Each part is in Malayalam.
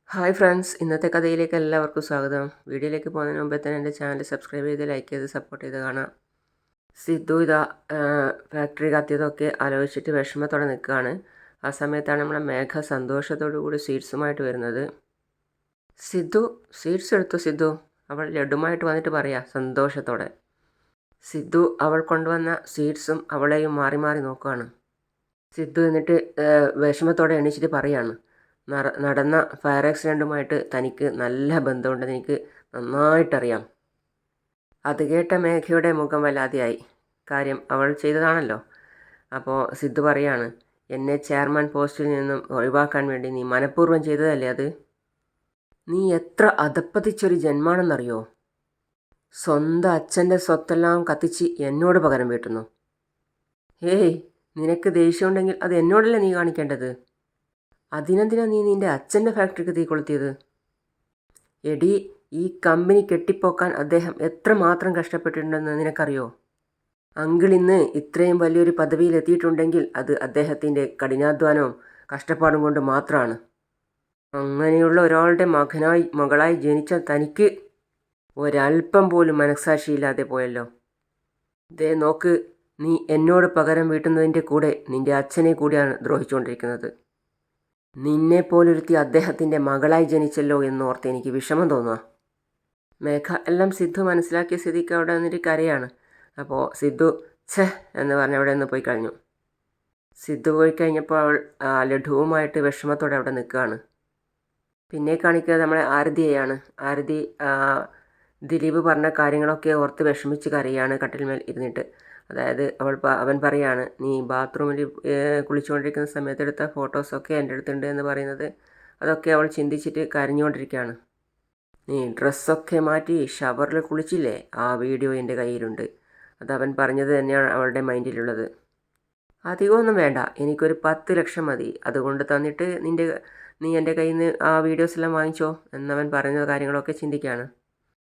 ഹായ് ഫ്രണ്ട്സ്, ഇന്നത്തെ കഥയിലേക്ക് എല്ലാവർക്കും സ്വാഗതം. വീഡിയോയിലേക്ക് പോകുന്നതിന് മുമ്പേ തന്നെ എൻ്റെ ചാനൽ സബ്സ്ക്രൈബ് ചെയ്ത് ലൈക്ക് ചെയ്ത് സപ്പോർട്ട് ചെയ്ത് കാണാം. സിദ്ധു ഇതാ ഫാക്ടറി കത്തിയതൊക്കെ ആലോചിച്ചിട്ട് വിഷമത്തോടെ നിൽക്കുകയാണ്. ആ സമയത്താണ് നമ്മളെ മേഘ സന്തോഷത്തോടു കൂടി സ്വീറ്റ്സുമായിട്ട് വരുന്നത്. സിദ്ധു, സ്വീറ്റ്സ് എടുത്തു സിദ്ധു, അവൾ ലഡുമായിട്ട് വന്നിട്ട് പറയാ സന്തോഷത്തോടെ. സിദ്ധു അവൾ കൊണ്ടുവന്ന സ്വീറ്റ്സും അവളെയും മാറി മാറി നോക്കുകയാണ്. സിദ്ധു എന്നിട്ട് വിഷമത്തോടെ എണീച്ചിട്ട് പറയാണ്, നടന്ന ഫയർ ആക്സിഡൻറ്റുമായിട്ട് തനിക്ക് നല്ല ബന്ധമുണ്ടെന്ന് എനിക്ക് നന്നായിട്ടറിയാം. അത് കേട്ട മേഘയുടെ മുഖം വല്ലാതെയായി. കാര്യം അവൾ ചെയ്തതാണല്ലോ. അപ്പോൾ സിദ്ധു പറയാണ്, എന്നെ ചെയർമാൻ പോസ്റ്റിൽ നിന്നും ഒഴിവാക്കാൻ വേണ്ടി നീ മനഃപൂർവ്വം ചെയ്തതല്ലേ അത്? നീ എത്ര അധപ്പതിച്ചൊരു ജന്മാണെന്നറിയോ? സ്വന്തം അച്ഛൻ്റെ സ്വത്തെല്ലാം കത്തിച്ച് എന്നോട് പകരം വീട്ടുന്നു. ഹേയ്, നിനക്ക് ദേഷ്യമുണ്ടെങ്കിൽ അത് എന്നോടല്ലേ നീ കാണിക്കേണ്ടത്? അതിനെന്തിനാ നീ നിൻ്റെ അച്ഛൻ്റെ ഫാക്ടറിക്ക് തീ കൊളുത്തിയത്? എടി, ഈ കമ്പനി കെട്ടിപ്പോക്കാൻ അദ്ദേഹം എത്രമാത്രം കഷ്ടപ്പെട്ടിട്ടുണ്ടെന്ന് നിനക്കറിയോ? അങ്കിൾ ഇന്ന് ഇത്രയും വലിയൊരു പദവിയിലെത്തിയിട്ടുണ്ടെങ്കിൽ അത് അദ്ദേഹത്തിൻ്റെ കഠിനാധ്വാനവും കഷ്ടപ്പാടും കൊണ്ട് മാത്രമാണ്. അങ്ങനെയുള്ള ഒരാളുടെ മകളായി ജനിച്ച തനിക്ക് ഒരല്പം പോലും മനസ്സാക്ഷിയില്ലാതെ പോയല്ലോ. ദേ നോക്ക്, നീ എന്നോട് പകരം വീട്ടുന്നതിൻ്റെ കൂടെ നിൻ്റെ അച്ഛനെ കൂടിയാണ് ദ്രോഹിച്ചുകൊണ്ടിരിക്കുന്നത്. നിന്നെപ്പോലൊരുത്തി അദ്ദേഹത്തിൻ്റെ മകളായി ജനിച്ചല്ലോ എന്നോർത്ത് എനിക്ക് വിഷമം തോന്നുക. മേഘ എല്ലാം സിദ്ധു മനസ്സിലാക്കിയ സ്ഥിതിക്ക് അവിടെ നിന്നിട്ട് കരയാണ്. അപ്പോൾ സിദ്ധു ഛേ എന്ന് പറഞ്ഞ് അവിടെ നിന്ന് പോയി കഴിഞ്ഞു. സിദ്ധു പോയി കഴിഞ്ഞപ്പോൾ അവൾ ലഡുവുമായിട്ട് വിഷമത്തോടെ അവിടെ നിൽക്കുകയാണ്. പിന്നെ കാണിക്കുന്നത് നമ്മളെ ആരതിയെയാണ്. ആരതി ദിലീപ് പറഞ്ഞ കാര്യങ്ങളൊക്കെ ഓർത്ത് വിഷമിച്ച് കരയാണ് കട്ടിൽമേൽ ഇരുന്നിട്ട്. അതായത് അവൻ പറയാണ്, നീ ബാത്റൂമിൽ കുളിച്ചുകൊണ്ടിരിക്കുന്ന സമയത്ത് എടുത്ത ഫോട്ടോസൊക്കെ എൻ്റെ അടുത്തുണ്ട് എന്ന് പറയുന്നത്. അതൊക്കെ അവൾ ചിന്തിച്ചിട്ട് കരഞ്ഞുകൊണ്ടിരിക്കുകയാണ്. നീ ഡ്രസ്സൊക്കെ മാറ്റി ഷവറിൽ കുളിച്ചില്ലേ, ആ വീഡിയോ എൻ്റെ കയ്യിലുണ്ട്. അതവൻ പറഞ്ഞത് തന്നെയാണ് അവളുടെ മൈൻഡിലുള്ളത്. അധികമൊന്നും വേണ്ട, എനിക്കൊരു 10 ലക്ഷം മതി, അതുകൊണ്ട് തന്നിട്ട് നീ എൻ്റെ കയ്യിൽ നിന്ന് ആ വീഡിയോസെല്ലാം വാങ്ങിച്ചോ എന്നവൻ പറഞ്ഞ കാര്യങ്ങളൊക്കെ ചിന്തിക്കുകയാണ്.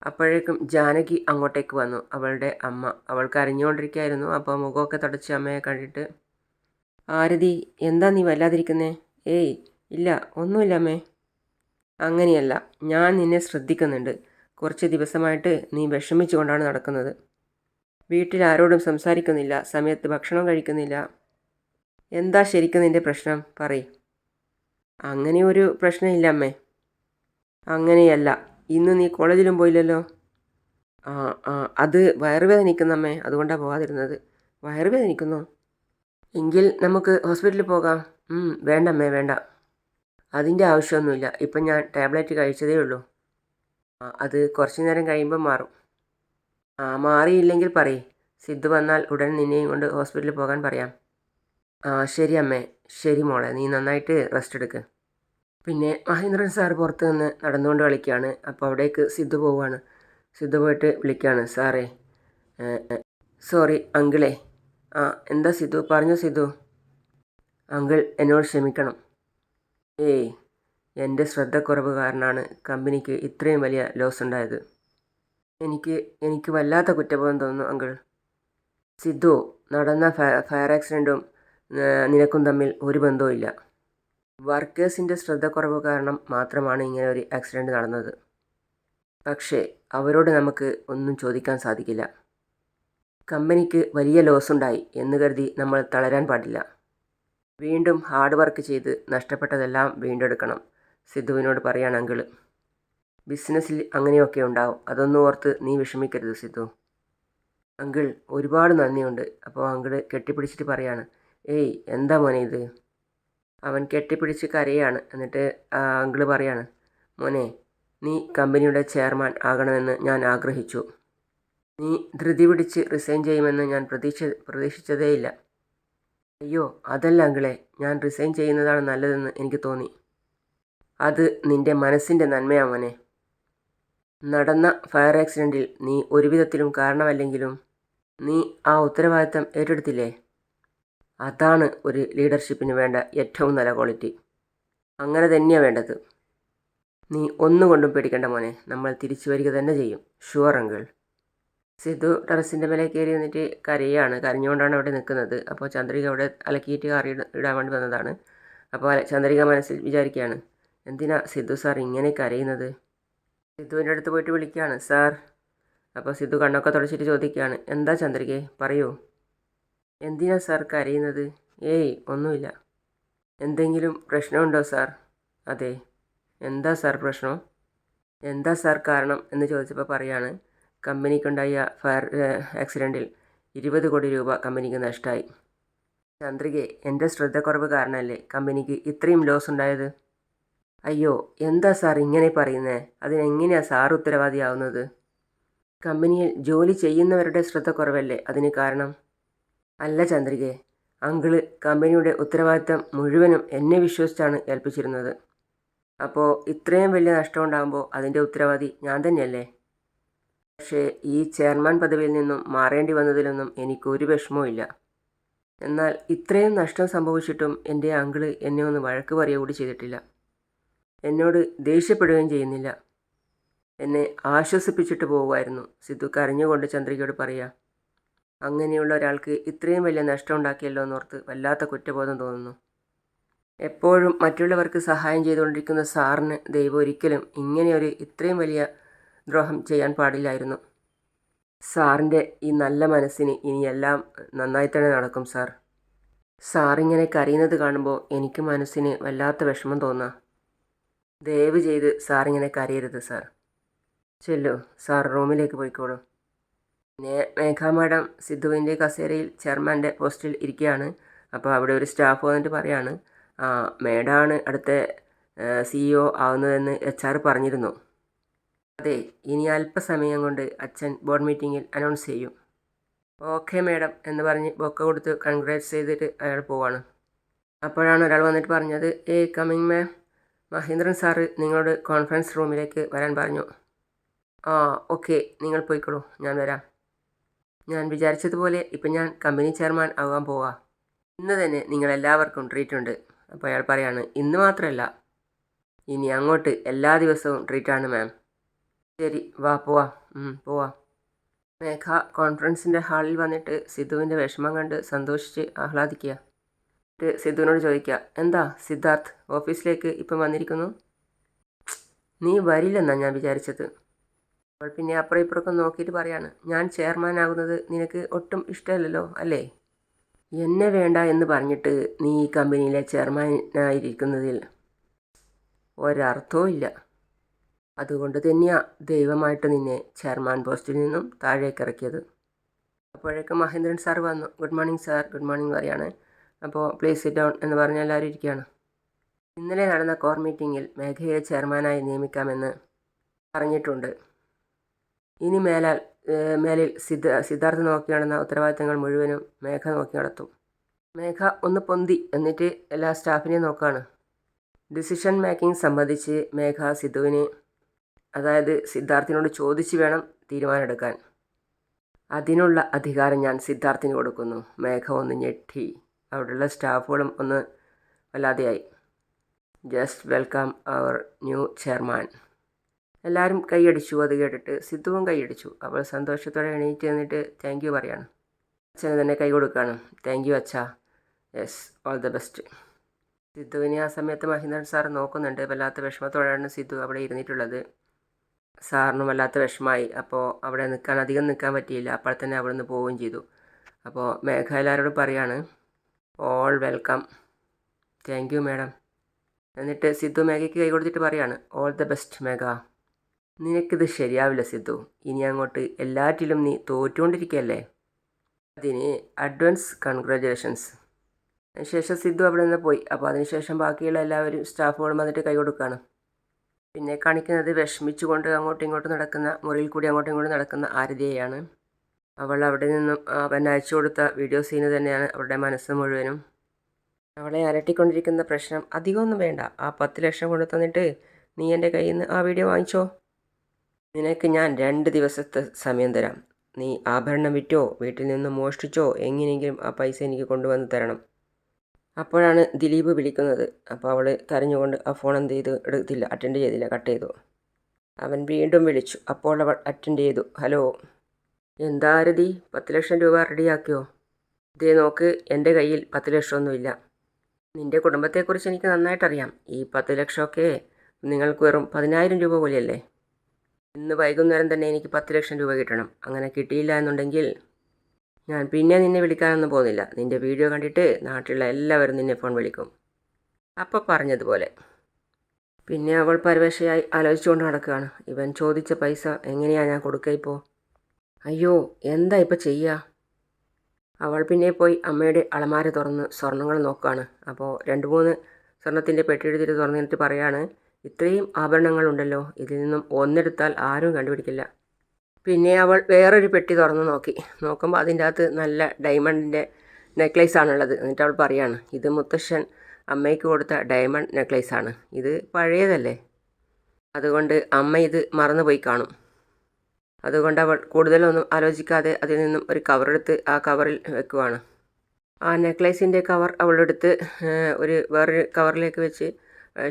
അപ്പോഴേക്കും ജാനകി അങ്ങോട്ടേക്ക് വന്നു, അവളുടെ അമ്മ. അവൾ കരഞ്ഞുകൊണ്ടിരിക്കുകയായിരുന്നു. അപ്പോൾ മുഖമൊക്കെ തുടച്ച് അമ്മയെ കണ്ടിട്ട്, ആരതി എന്താ നീ വല്ലാതിരിക്കുന്നേ? ഏയ് ഇല്ല, ഒന്നുമില്ല അമ്മേ. അങ്ങനെയല്ല, ഞാൻ നിന്നെ ശ്രദ്ധിക്കുന്നുണ്ട്. കുറച്ച് ദിവസമായിട്ട് നീ വിഷമിച്ചുകൊണ്ടാണ് നടക്കുന്നത്. വീട്ടിൽ ആരോടും സംസാരിക്കുന്നില്ല, സമയത്ത് ഭക്ഷണം കഴിക്കുന്നില്ല. എന്താ ശരിക്കും നിൻ്റെ പ്രശ്നം പറയ്. അങ്ങനെ ഒരു പ്രശ്നമില്ല അമ്മേ. അങ്ങനെയല്ല, ഇന്ന് നീ കോളേജിലും പോയില്ലല്ലോ. അത് വയറുവേദനിക്കുന്നമ്മേ, അതുകൊണ്ടാണ് പോകാതിരുന്നത്. വയറുവേദനിക്കുന്നോ? എങ്കിൽ നമുക്ക് ഹോസ്പിറ്റലിൽ പോകാം. വേണ്ടമ്മേ വേണ്ട, അതിൻ്റെ ആവശ്യമൊന്നുമില്ല. ഇപ്പം ഞാൻ ടാബ്ലറ്റ് കഴിച്ചതേ ഉള്ളൂ. അത് കുറച്ച് നേരം കഴിയുമ്പോൾ മാറും. മാറിയില്ലെങ്കിൽ പറയ്, സിദ്ധു വന്നാൽ ഉടൻ നിന്നെയും കൊണ്ട് ഹോസ്പിറ്റലിൽ പോകാൻ പറയാം. ശരി അമ്മേ. ശരി മോളെ, നീ നന്നായിട്ട് റെസ്റ്റ് എടുക്ക്. പിന്നെ മഹേന്ദ്രൻ സാർ പുറത്ത് നിന്ന് നടന്നുകൊണ്ട് കളിക്കുകയാണ്. അപ്പോൾ അവിടേക്ക് സിദ്ധു പോവുകയാണ്. സിദ്ധു പോയിട്ട് വിളിക്കുകയാണ്, സാറേ. സോറി അങ്കിളേ. എന്താ സിദ്ധു? പറഞ്ഞു സിദ്ധു. അങ്കിൾ എന്നോട് ക്ഷമിക്കണം. ഏയ്, എൻ്റെ ശ്രദ്ധക്കുറവ് കാരണമാണ് കമ്പനിക്ക് ഇത്രയും വലിയ ലോസ് ഉണ്ടായത്. എനിക്ക് വല്ലാത്ത കുറ്റബോധം തോന്നുന്നു അങ്കിൾ. സിദ്ധു, നടന്ന ഫയർ ആക്സിഡൻറ്റും നിനക്കും തമ്മിൽ ഒരു ബന്ധവുമില്ല. വർക്കേഴ്സിൻ്റെ ശ്രദ്ധക്കുറവ് കാരണം മാത്രമാണ് ഇങ്ങനെ ഒരു ആക്സിഡൻറ്റ് നടന്നത്. പക്ഷേ അവരോട് നമുക്ക് ഒന്നും ചോദിക്കാൻ സാധിക്കില്ല. കമ്പനിക്ക് വലിയ ലോസ് ഉണ്ടായി എന്ന് കരുതി നമ്മൾ തളരാൻ പാടില്ല. വീണ്ടും ഹാർഡ് വർക്ക് ചെയ്ത് നഷ്ടപ്പെട്ടതെല്ലാം വീണ്ടെടുക്കണം. സിദ്ധുവിനോട് പറയാണ് അങ്കിള്. ബിസിനസ്സിൽ അങ്ങനെയൊക്കെ ഉണ്ടാവും, അതൊന്നും ഓർത്ത് നീ വിഷമിക്കരുത് സിദ്ധു. അങ്കിൾ ഒരുപാട് നന്ദിയുണ്ട്. അപ്പോൾ അങ്കിള് കെട്ടിപ്പിടിച്ചിട്ട് പറയാണ്, ഏയ് എന്താ മോനെ ഇത്? അവൻ കെട്ടിപ്പിടിച്ച് കരയാണ്. എന്നിട്ട് അങ്കിള് പറയാണ്, മോനെ, നീ കമ്പനിയുടെ ചെയർമാൻ ആകണമെന്ന് ഞാൻ ആഗ്രഹിച്ചു. നീ ധൃതി പിടിച്ച് റിസൈൻ ചെയ്യുമെന്ന് ഞാൻ പ്രതീക്ഷിച്ചതേയില്ല. അയ്യോ അതല്ല അങ്കിളെ, ഞാൻ റിസൈൻ ചെയ്യുന്നതാണ് നല്ലതെന്ന് എനിക്ക് തോന്നി. അത് നിൻ്റെ മനസ്സിൻ്റെ നന്മയാ മോനെ. നടന്ന ഫയർ ആക്സിഡൻറ്റിൽ നീ ഒരു വിധത്തിലും കാരണമല്ലെങ്കിലും നീ ആ ഉത്തരവാദിത്തം ഏറ്റെടുത്തില്ലേ? അതാണ് ഒരു ലീഡർഷിപ്പിന് വേണ്ട ഏറ്റവും നല്ല ക്വാളിറ്റി. അങ്ങനെ തന്നെയാണ് വേണ്ടത്. നീ ഒന്നുകൊണ്ടും പേടിക്കേണ്ട മോനെ, നമ്മൾ തിരിച്ചു വരിക തന്നെ ചെയ്യും. Sure uncle. സിദ്ധു ടെറസിൻ്റെ മേലെ കയറി നിന്നിട്ട് കരയാണ്. കരഞ്ഞുകൊണ്ടാണ് അവിടെ നിൽക്കുന്നത്. അപ്പോൾ ചന്ദ്രിക അവിടെ അലക്കിയിട്ട് ഇടാൻ വേണ്ടി വന്നതാണ്. അപ്പോൾ ചന്ദ്രിക മനസ്സിൽ വിചാരിക്കുകയാണ്, എന്തിനാ സിദ്ധു സാർ ഇങ്ങനെ കരയുന്നത്? സിദ്ധുവിൻ്റെ അടുത്ത് പോയിട്ട് വിളിക്കുകയാണ്, സാർ. അപ്പോൾ സിദ്ധു കണ്ണൊക്കെ തുടച്ചിട്ട് ചോദിക്കുകയാണ്, എന്താ ചന്ദ്രികേ, പറയൂ. എന്തിനാ സാർ കരയുന്നത്? ഏയ് ഒന്നുമില്ല. എന്തെങ്കിലും പ്രശ്നമുണ്ടോ സാർ? അതെ. എന്താ സാർ പ്രശ്നം? എന്താ സാർ കാരണം എന്ന് ചോദിച്ചപ്പോൾ പറയാണ്, കമ്പനിക്കുണ്ടായ ഫയർ ആക്സിഡൻറ്റിൽ 20 കോടി രൂപ കമ്പനിക്ക് നഷ്ടമായി. ചന്ദ്രികെ, എൻ്റെ ശ്രദ്ധക്കുറവ് കാരണമല്ലേ കമ്പനിക്ക് ഇത്രയും ലോസ് ഉണ്ടായത്? അയ്യോ, എന്താ സാർ ഇങ്ങനെ പറയുന്നത്? അതിനെങ്ങനെയാണ് സാർ ഉത്തരവാദിയാവുന്നത്? കമ്പനിയിൽ ജോലി ചെയ്യുന്നവരുടെ ശ്രദ്ധക്കുറവല്ലേ അതിന് കാരണം? അല്ല ചന്ദ്രികെ, അങ്കിള് കമ്പനിയുടെ ഉത്തരവാദിത്തം മുഴുവനും എന്നെ വിശ്വസിച്ചാണ് ഏൽപ്പിച്ചിരുന്നത്. അപ്പോൾ ഇത്രയും വലിയ നഷ്ടം ഉണ്ടാകുമ്പോൾ അതിൻ്റെ ഉത്തരവാദി ഞാൻ തന്നെയല്ലേ? പക്ഷേ ഈ ചെയർമാൻ പദവിയിൽ നിന്നും മാറേണ്ടി വന്നതിലൊന്നും എനിക്കൊരു വിഷമവും ഇല്ല. എന്നാൽ ഇത്രയും നഷ്ടം സംഭവിച്ചിട്ടും എൻ്റെ അങ്കിള് എന്നെ ഒന്ന് വഴക്ക് പറയുക കൂടി ചെയ്തിട്ടില്ല. എന്നോട് ദേഷ്യപ്പെടുകയും ചെയ്യുന്നില്ല. എന്നെ ആശ്വസിപ്പിച്ചിട്ട് പോവുമായിരുന്നു. സിദ്ധു കരഞ്ഞുകൊണ്ട് ചന്ദ്രികയോട് പറയുക. അങ്ങനെയുള്ള ഒരാൾക്ക് ഇത്രയും വലിയ നഷ്ടം ഉണ്ടാക്കിയല്ലോ എന്നോർത്ത് വല്ലാത്ത കുറ്റബോധം തോന്നുന്നു. എപ്പോഴും മറ്റുള്ളവർക്ക് സഹായം ചെയ്തുകൊണ്ടിരിക്കുന്ന സാറിന് ദൈവം ഒരിക്കലും ഇങ്ങനെയൊരു ഇത്രയും വലിയ ദ്രോഹം ചെയ്യാൻ പാടില്ലായിരുന്നു. സാറിൻ്റെ ഈ നല്ല മനസ്സിന് ഇനിയെല്ലാം നന്നായി തന്നെ നടക്കും സാർ. സാറിങ്ങനെ കരയുന്നത് കാണുമ്പോൾ എനിക്ക് മനസ്സിന് വല്ലാത്ത വിഷമം തോന്നുക. ദയവ് ചെയ്ത് സാറിങ്ങനെ കരയരുത് സാർ. ചെല്ലു, സാർ റൂമിലേക്ക് പോയിക്കോളൂ. പിന്നെ മേഘ മാഡം സിദ്ധുവിൻ്റെ കസേരയിൽ ചെയർമാൻ്റെ പോസ്റ്റിൽ ഇരിക്കുകയാണ്. അപ്പോൾ അവിടെ ഒരു സ്റ്റാഫ് വന്നിട്ട് പറയാണ്, മേഡമാണ് അടുത്ത CEO ആവുന്നതെന്ന് HR പറഞ്ഞിരുന്നു. അതെ, ഇനി അല്പസമയം കൊണ്ട് അച്ഛൻ ബോർഡ് മീറ്റിങ്ങിൽ അനൗൺസ് ചെയ്യും. ഓക്കെ മേഡം എന്ന് പറഞ്ഞ് ബൊക്ക കൊടുത്ത് കൺഗ്രാറ്റ്സ് ചെയ്തിട്ട് അയാൾ പോവാണ്. അപ്പോഴാണ് ഒരാൾ വന്നിട്ട് പറഞ്ഞത്, കമ്മിങ് മാം, മഹേന്ദ്രൻ സാറ് നിങ്ങളോട് കോൺഫറൻസ് റൂമിലേക്ക് വരാൻ പറഞ്ഞു. ഓക്കെ, നിങ്ങൾ പോയിക്കോളൂ, ഞാൻ വരാം. ഞാൻ വിചാരിച്ചതുപോലെ ഇപ്പം ഞാൻ കമ്പനി ചെയർമാൻ ആകാൻ പോവാ. ഇന്ന് തന്നെ നിങ്ങളെല്ലാവർക്കും ട്രീറ്റ് ഉണ്ട്. അപ്പോൾ അയാൾ പറയാണ്, ഇന്ന് മാത്രമല്ല, ഇനി അങ്ങോട്ട് എല്ലാ ദിവസവും ട്രീറ്റാണ് മാം. ശരി, വാ പോവാം. പോവാം. മേഘ കോൺഫറൻസിൻ്റെ ഹാളിൽ വന്നിട്ട് സിദ്ധുവിൻ്റെ വിഷമം കണ്ട് സന്തോഷിച്ച് ആഹ്ലാദിക്കുക. സിദ്ധുവിനോട് ചോദിക്കുക, എന്താ സിദ്ധാർത്ഥ് ഓഫീസിലേക്ക് ഇപ്പം വന്നിരിക്കുന്നു? നീ വരില്ലെന്നാണ് ഞാൻ വിചാരിച്ചത്. അപ്പോൾ പിന്നെ അപ്പുറം ഇപ്പുറമൊക്കെ നോക്കിയിട്ട് പറയാണ്, ഞാൻ ചെയർമാൻ ആകുന്നത് നിനക്ക് ഒട്ടും ഇഷ്ടമല്ലല്ലോ അല്ലേ? എന്നെ വേണ്ട എന്ന് പറഞ്ഞിട്ട് നീ ഈ കമ്പനിയിലെ ചെയർമാനായിരിക്കുന്നതിൽ ഒരർത്ഥവും ഇല്ല. അതുകൊണ്ട് തന്നെയാണ് ദൈവമായിട്ട് നിന്നെ ചെയർമാൻ പോസ്റ്റിൽ നിന്നും താഴേക്ക് ഇറക്കിയത്. അപ്പോഴേക്കും മഹേന്ദ്രൻ സാർ വന്നു. Good morning sir. Good morning പറയാണ്. അപ്പോൾ പ്ലീസ് സിറ്റ് ഡൗൺ എന്ന് പറഞ്ഞ് എല്ലാവരും ഇരിക്കുകയാണ്. ഇന്നലെ നടന്ന കോർ മീറ്റിങ്ങിൽ മേഘയെ ചെയർമാനായി നിയമിക്കാമെന്ന് പറഞ്ഞിട്ടുണ്ട്. ഇനി മേലിൽ സിദ്ധാർത്ഥ് നോക്കി നടന്ന ഉത്തരവാദിത്തങ്ങൾ മുഴുവനും മേഘ നോക്കി നടത്തും. മേഘ ഒന്ന് പൊന്തി എന്നിട്ട് എല്ലാ സ്റ്റാഫിനെയും നോക്കുകയാണ്. ഡിസിഷൻ മേക്കിംഗ് സംബന്ധിച്ച് മേഘ അതായത് സിദ്ധാർത്ഥിനോട് ചോദിച്ച് വേണം തീരുമാനമെടുക്കാൻ. അതിനുള്ള അധികാരം ഞാൻ സിദ്ധാർത്ഥിന് കൊടുക്കുന്നു. മേഘ ഒന്ന് ഞെട്ടി. അവിടെയുള്ള സ്റ്റാഫുകളും ഒന്ന് വല്ലാതെയായി. Just welcome our new chairman. എല്ലാവരും കൈയടിച്ചു. അത് കേട്ടിട്ട് സിദ്ധുവും കൈയടിച്ചു. അവൾ സന്തോഷത്തോടെ എണീറ്റ് നിന്നിട്ട് താങ്ക് യു പറയാണ്. അച്ഛന് തന്നെ കൈ കൊടുക്കുകയാണ്. താങ്ക് യു അച്ഛാ. Yes, all the best. സിദ്ധുവിനെ ആ സമയത്ത് മഹേന്ദ്രൻ സാർ നോക്കുന്നുണ്ട്. വല്ലാത്ത വിഷമത്തോടെയാണ് സിദ്ധു അവിടെ ഇരുന്നിട്ടുള്ളത്. സാറിനും വല്ലാത്ത വിഷമമായി. അപ്പോൾ അവിടെ അധികം നിൽക്കാൻ പറ്റിയില്ല. അപ്പോൾ തന്നെ അവിടെ നിന്ന് പോവുകയും ചെയ്തു. അപ്പോൾ മേഘ എല്ലാവരോടും പറയാണ്, all welcome. Thank you madam. എന്നിട്ട് സിദ്ധു മേഘയ്ക്ക് കൈ കൊടുത്തിട്ട് പറയാണ്, ഓൾ ദ ബെസ്റ്റ് മേഘ. നിനക്കിത് ശരിയാവില്ല സിദ്ധു. ഇനി അങ്ങോട്ട് എല്ലാറ്റിലും നീ തോറ്റുകൊണ്ടിരിക്കുകയല്ലേ. അതിന് അഡ്വാൻസ് കൺഗ്രാജുലേഷൻസ്. അതിനുശേഷം സിദ്ധു അവിടെ നിന്ന് പോയി. അപ്പോൾ അതിനുശേഷം ബാക്കിയുള്ള എല്ലാവരും സ്റ്റാഫുകളും വന്നിട്ട് കൈ കൊടുക്കുകയാണ്. പിന്നെ കാണിക്കുന്നത് വിഷമിച്ചുകൊണ്ട് അങ്ങോട്ടും ഇങ്ങോട്ടും നടക്കുന്ന, മുറിയിൽ കൂടി അങ്ങോട്ടും ഇങ്ങോട്ടും നടക്കുന്ന ആരതിയെയാണ്. അവൾ അവിടെ നിന്നും അവൻ അയച്ചു കൊടുത്ത വീഡിയോ സീന് തന്നെയാണ് അവളുടെ മനസ്സ് മുഴുവനും. അവളെ അലട്ടിക്കൊണ്ടിരിക്കുന്ന പ്രശ്നം അധികമൊന്നും വേണ്ട. ആ 10 ലക്ഷം കൊണ്ട് തന്നിട്ട് നീ എൻ്റെ കയ്യിൽ നിന്ന് ആ വീഡിയോ വാങ്ങിച്ചോ. നിനക്ക് ഞാൻ 2 ദിവസത്തെ സമയം തരാം. നീ ആഭരണം വിറ്റോ വീട്ടിൽ നിന്ന് മോഷ്ടിച്ചോ എങ്ങനെയെങ്കിലും ആ പൈസ എനിക്ക് കൊണ്ടുവന്ന് തരണം. അപ്പോഴാണ് ദിലീപ് വിളിക്കുന്നത്. അപ്പോൾ അവൾ കരഞ്ഞുകൊണ്ട് ആ ഫോൺ അറ്റൻഡ് ചെയ്തില്ല, കട്ട് ചെയ്തു. അവൻ വീണ്ടും വിളിച്ചു. അപ്പോൾ അവൾ അറ്റൻഡ് ചെയ്തു. ഹലോ, എന്താ ആരതി, 10 ലക്ഷം രൂപ റെഡിയാക്കിയോ? ഇതേ നോക്ക്, എൻ്റെ കയ്യിൽ 10 ലക്ഷമൊന്നുമില്ല. നിൻ്റെ കുടുംബത്തെക്കുറിച്ച് എനിക്ക് നന്നായിട്ടറിയാം. ഈ 10 ലക്ഷമൊക്കെ നിങ്ങൾക്ക് വെറും 10,000 രൂപ പോലെയല്ലേ. ഇന്ന് വൈകുന്നേരം തന്നെ എനിക്ക് 10 ലക്ഷം രൂപ കിട്ടണം. അങ്ങനെ കിട്ടിയില്ല എന്നുണ്ടെങ്കിൽ ഞാൻ പിന്നെ നിന്നെ വിളിക്കാനൊന്നും പോകുന്നില്ല. നിൻ്റെ വീഡിയോ കണ്ടിട്ട് നാട്ടിലുള്ള എല്ലാവരും നിന്നെ ഫോൺ വിളിക്കും. അപ്പം പറഞ്ഞതുപോലെ. പിന്നെ അവൾ പരവശയായി ആലോചിച്ചുകൊണ്ട് നടക്കുകയാണ്. ഇവൻ ചോദിച്ച പൈസ എങ്ങനെയാണ് ഞാൻ കൊടുക്കുക ഇപ്പോൾ? അയ്യോ, എന്താ ഇപ്പം ചെയ്യുക? അവൾ പിന്നെ പോയി അമ്മയുടെ അലമാര തുറന്ന് സ്വർണ്ണങ്ങൾ നോക്കുകയാണ്. അപ്പോൾ 2-3 സ്വർണത്തിൻ്റെ പെട്ടിയെടുത്തിട്ട് തുറന്നിട്ട് പറയാണ്, ഇത്രയും ആഭരണങ്ങളുണ്ടല്ലോ, ഇതിൽ നിന്നും ഒന്നെടുത്താൽ ആരും കണ്ടുപിടിക്കില്ല. പിന്നെ അവൾ വേറൊരു പെട്ടി തുറന്ന് നോക്കുമ്പോൾ അതിൻ്റെ അകത്ത് നല്ല ഡയമണ്ടിൻ്റെ നെക്ലേസ് ആണുള്ളത്. എന്നിട്ട് അവൾ പറയാണ്, ഇത് മുത്തശ്ശൻ അമ്മയ്ക്ക് കൊടുത്ത ഡയമണ്ട് നെക്ലേസാണ്. ഇത് പഴയതല്ലേ, അതുകൊണ്ട് അമ്മ ഇത് മറന്നുപോയി കാണും. അതുകൊണ്ട് അവൾ കൂടുതലൊന്നും ആലോചിക്കാതെ അതിൽ നിന്നും ഒരു കവറെടുത്ത് ആ കവറിൽ വെക്കുവാണ്. ആ നെക്ലേസിൻ്റെ കവർ അവളെടുത്ത് വേറൊരു കവറിലേക്ക് വെച്ച്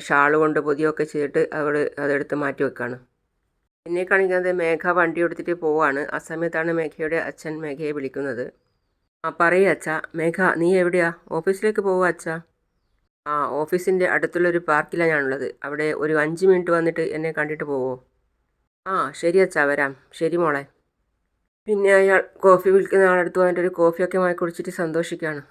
ഷാൾ കൊണ്ട് പൊതിയൊക്കെ ചെയ്തിട്ട് അവൾ അതെടുത്ത് മാറ്റി വെക്കുകയാണ്. പിന്നെ കാണിക്കുന്നത് മേഘ വണ്ടി എടുത്തിട്ട് പോവാണ്. ആ സമയത്താണ് മേഘയുടെ അച്ഛൻ മേഘയെ വിളിക്കുന്നത്. ആ പറയൂ അച്ഛാ. മേഘ, നീ എവിടെയാ? ഓഫീസിലേക്ക് പോവുക അച്ഛാ. ആ, ഓഫീസിൻ്റെ അടുത്തുള്ളൊരു പാർക്കിലാണ് ഞാനുള്ളത്. അവിടെ ഒരു 5 മിനിറ്റ് വന്നിട്ട് എന്നെ കണ്ടിട്ട് പോവോ? ആ ശരി അച്ഛാ, വരാം. ശരി മോളെ. പിന്നെ അയാൾ കോഫി വിൽക്കുന്ന ആളടുത്ത് വന്നിട്ടൊരു കോഫിയൊക്കെ വാങ്ങി കുടിച്ചിട്ട് സന്തോഷിക്കുകയാണ്.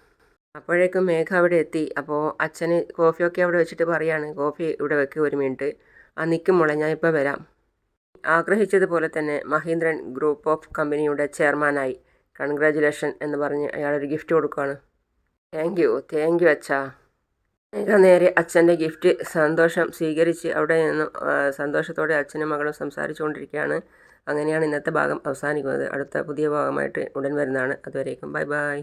അപ്പോഴേക്കും മേഘ അവിടെ എത്തി. അപ്പോൾ അച്ഛന് കോഫിയൊക്കെ അവിടെ വെച്ചിട്ട് പറയാണ്, കോഫി ഇവിടെ വെക്കുക 1 മിനിറ്റ്. ആ നിൽക്കും മോളെ, ഞാൻ ഇപ്പോൾ വരാം. ആഗ്രഹിച്ചതുപോലെ തന്നെ മഹീന്ദ്രൻ ഗ്രൂപ്പ് ഓഫ് കമ്പനിയുടെ ചെയർമാനായി. കൺഗ്രാജുലേഷൻ എന്ന് പറഞ്ഞ് അയാളൊരു ഗിഫ്റ്റ് കൊടുക്കുകയാണ്. താങ്ക് യു അച്ഛാ. മേഘ നേരെ അച്ഛൻ്റെ ഗിഫ്റ്റ് സന്തോഷം സ്വീകരിച്ച് അവിടെ നിന്നും സന്തോഷത്തോടെ അച്ഛനും മകളും സംസാരിച്ചു കൊണ്ടിരിക്കുകയാണ്. അങ്ങനെയാണ് ഇന്നത്തെ ഭാഗം അവസാനിക്കുന്നത്. അടുത്ത പുതിയ ഭാഗമായിട്ട് ഉടൻ വരുന്നതാണ്. അതുവരേക്കും ബൈ ബൈ.